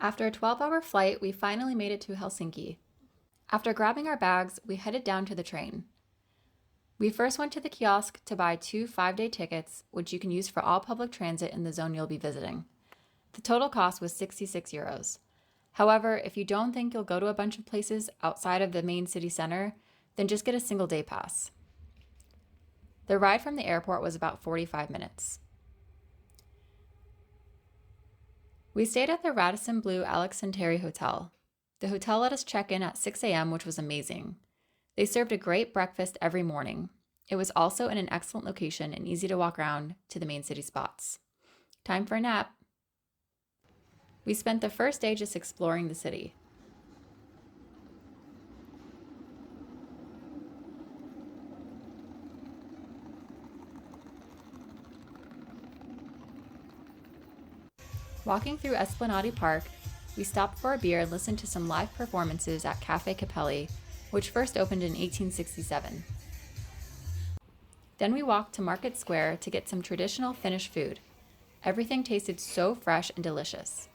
After a 12-hour flight, we finally made it to Helsinki. After grabbing our bags, we headed down to the train. We first went to the kiosk to buy 2 5-day tickets, which you can use for all public transit in the zone you'll be visiting. The total cost was 66 euros. However, if you don't think you'll go to a bunch of places outside of the main city center, then just get a single day pass. The ride from the airport was about 45 minutes. We stayed at the Radisson Blu Aleksanteri Hotel. The hotel let us check in at 6 a.m., which was amazing. They served a great breakfast every morning. It was also in an excellent location and easy to walk around to the main city spots. Time for a nap. We spent the first day just exploring the city. Walking through Esplanade Park, we stopped for a beer and listened to some live performances at Cafe Capelli, which first opened in 1867. Then we walked to Market Square to get some traditional Finnish food. Everything tasted so fresh and delicious.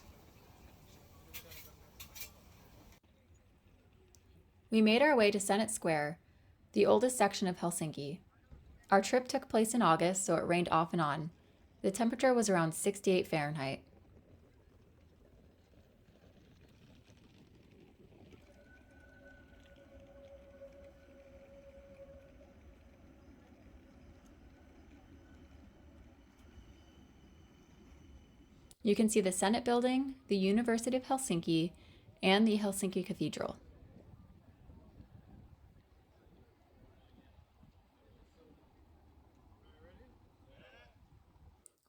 We made our way to Senate Square, the oldest section of Helsinki. Our trip took place in August, so it rained off and on. The temperature was around 68 Fahrenheit. You can see the Senate building, the University of Helsinki, and the Helsinki Cathedral.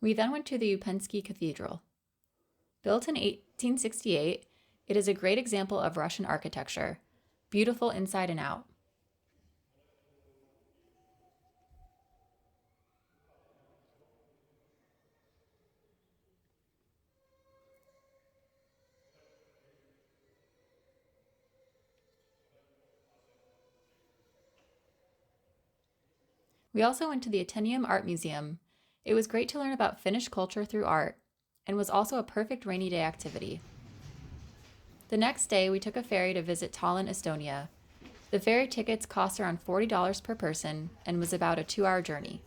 We then went to the Uspensky Cathedral. Built in 1868, it is a great example of Russian architecture, beautiful inside and out. We also went to the Atheneum Art Museum. It was great to learn about Finnish culture through art, and was also a perfect rainy day activity. The next day, we took a ferry to visit Tallinn, Estonia. The ferry tickets cost around $40 per person and was about a 2-hour journey.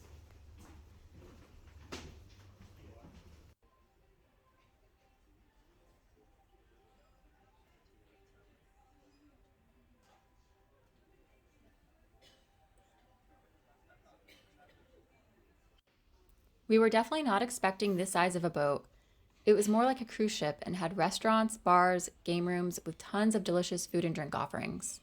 We were definitely not expecting this size of a boat. It was more like a cruise ship and had restaurants, bars, game rooms with tons of delicious food and drink offerings.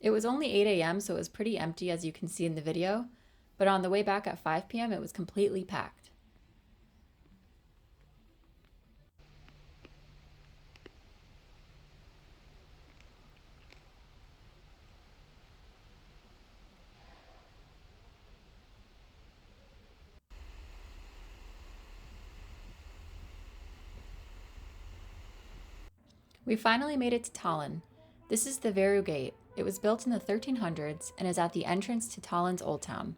It was only 8 a.m., so it was pretty empty as you can see in the video, but on the way back at 5 p.m. it was completely packed. We finally made it to Tallinn. This is the Veru Gate. It was built in the 1300s and is at the entrance to Tallinn's Old Town.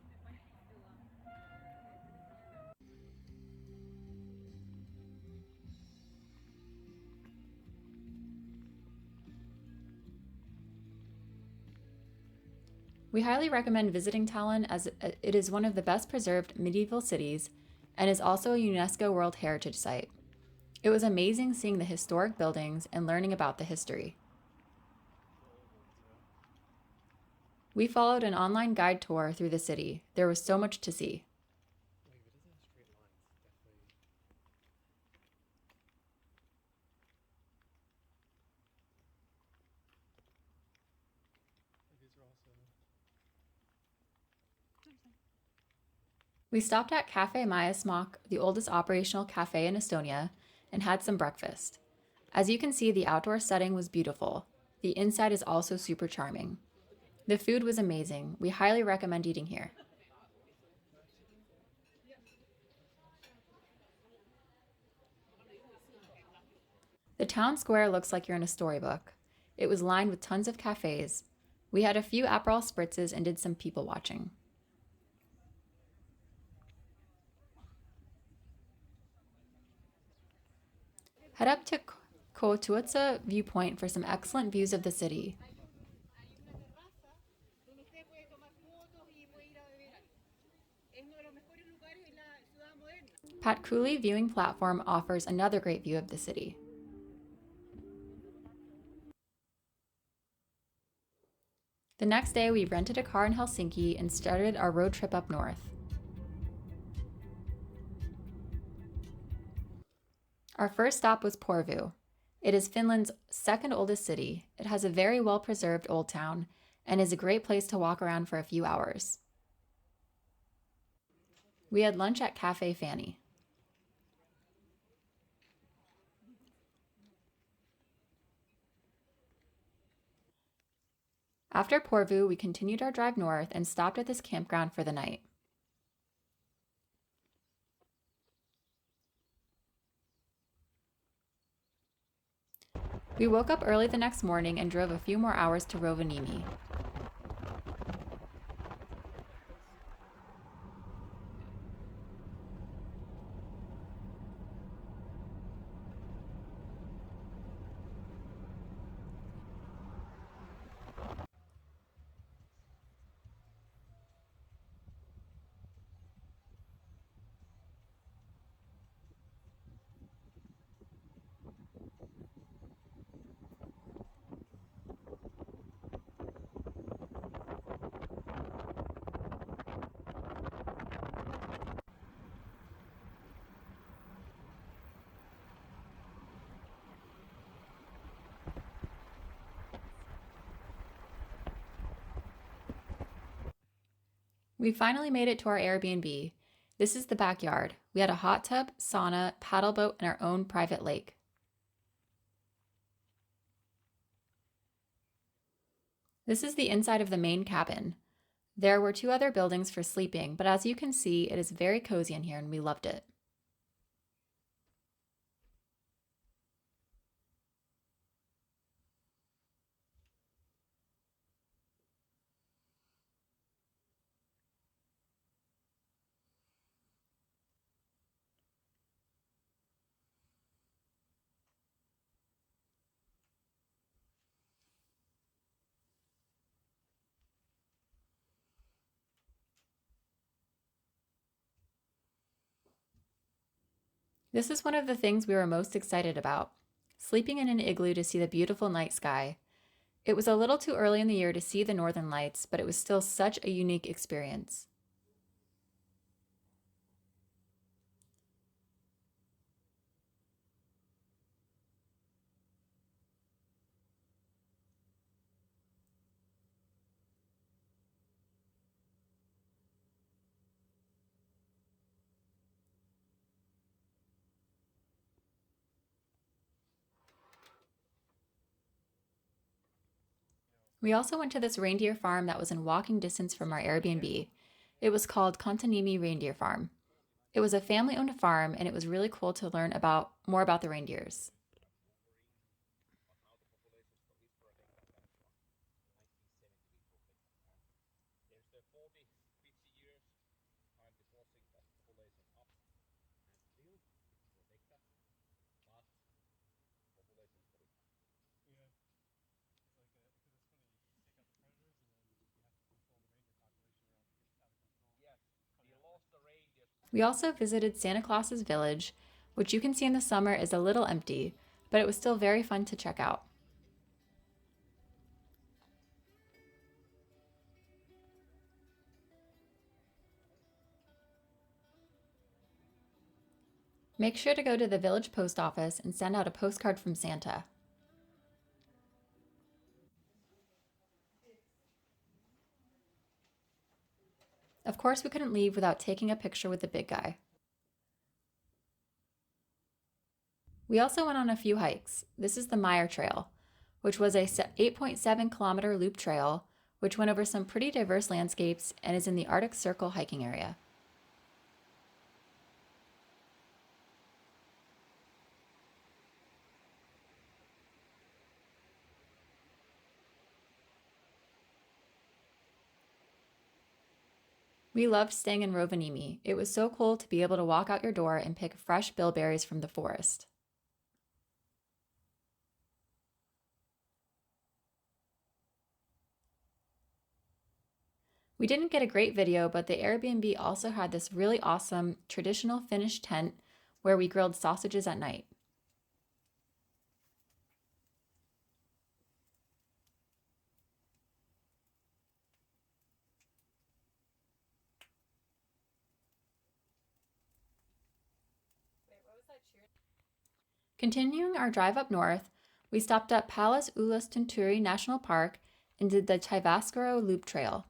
We highly recommend visiting Tallinn as it is one of the best preserved medieval cities and is also a UNESCO World Heritage Site. It was amazing seeing the historic buildings and learning about the history. We followed an online guide tour through the city. There was so much to see. We stopped at Cafe Mayasmok, the oldest operational cafe in Estonia, and had some breakfast. As you can see, the outdoor setting was beautiful. The inside is also super charming. The food was amazing. We highly recommend eating here. The town square looks like you're in a storybook. It was lined with tons of cafes. We had a few Aperol spritzes and did some people watching. Head up to Kotuotsa viewpoint for some excellent views of the city. Patkuli viewing platform offers another great view of the city. The next day, we rented a car in Helsinki and started our road trip up north. Our first stop was Porvoo. It is Finland's second oldest city. It has a very well preserved old town and is a great place to walk around for a few hours. We had lunch at Cafe Fanny. After Porvoo, we continued our drive north and stopped at this campground for the night. We woke up early the next morning and drove a few more hours to Rovaniemi. We finally made it to our Airbnb. This is the backyard. We had a hot tub, sauna, paddle boat, and our own private lake. This is the inside of the main cabin. There were 2 other buildings for sleeping, but as you can see, it is very cozy in here and we loved it. This is one of the things we were most excited about, sleeping in an igloo to see the beautiful night sky. It was a little too early in the year to see the northern lights, but it was still such a unique experience. We also went to this reindeer farm that was in walking distance from our Airbnb. It was called Kantanimi Reindeer Farm. It was a family-owned farm, and it was really cool to learn more about the reindeers. We also visited Santa Claus's village, which you can see in the summer is a little empty, but it was still very fun to check out. Make sure to go to the village post office and send out a postcard from Santa. Of course, we couldn't leave without taking a picture with the big guy. We also went on a few hikes. This is the Meyer Trail, which was a 8.7-kilometer loop trail, which went over some pretty diverse landscapes and is in the Arctic Circle hiking area. We loved staying in Rovaniemi. It was so cool to be able to walk out your door and pick fresh bilberries from the forest. We didn't get a great video, but the Airbnb also had this really awesome traditional Finnish tent where we grilled sausages at night. Continuing our drive up north, we stopped at Pallas Yllästunturi National Park and did the Chaivaskaro Loop Trail.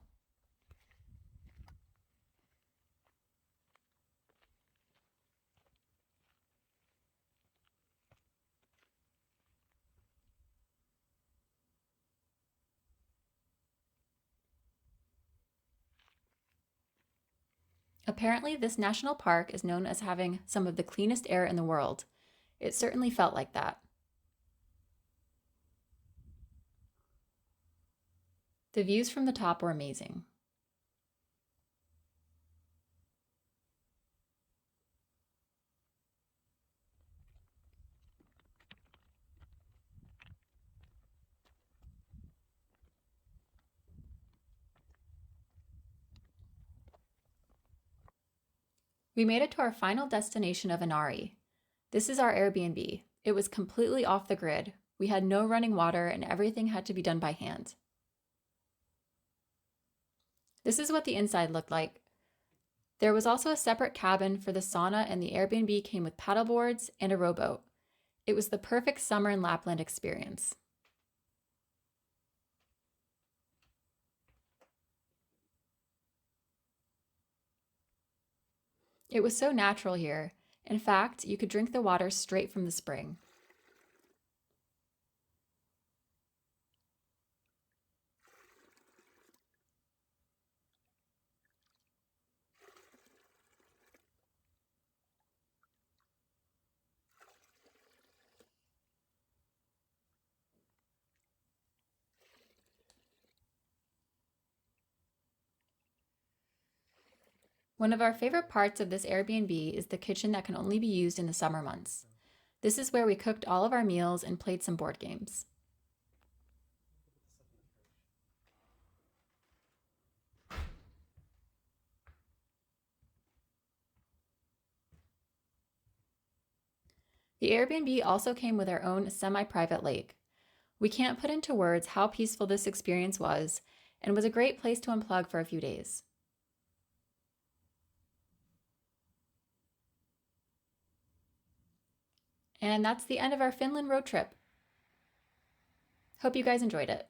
Apparently, this national park is known as having some of the cleanest air in the world. It certainly felt like that. The views from the top were amazing. We made it to our final destination of Inari. This is our Airbnb. It was completely off the grid. We had no running water and everything had to be done by hand. This is what the inside looked like. There was also a separate cabin for the sauna, and the Airbnb came with paddleboards and a rowboat. It was the perfect summer in Lapland experience. It was so natural here. In fact, you could drink the water straight from the spring. One of our favorite parts of this Airbnb is the kitchen that can only be used in the summer months. This is where we cooked all of our meals and played some board games. The Airbnb also came with our own semi-private lake. We can't put into words how peaceful this experience was, and was a great place to unplug for a few days. And that's the end of our Finland road trip. Hope you guys enjoyed it.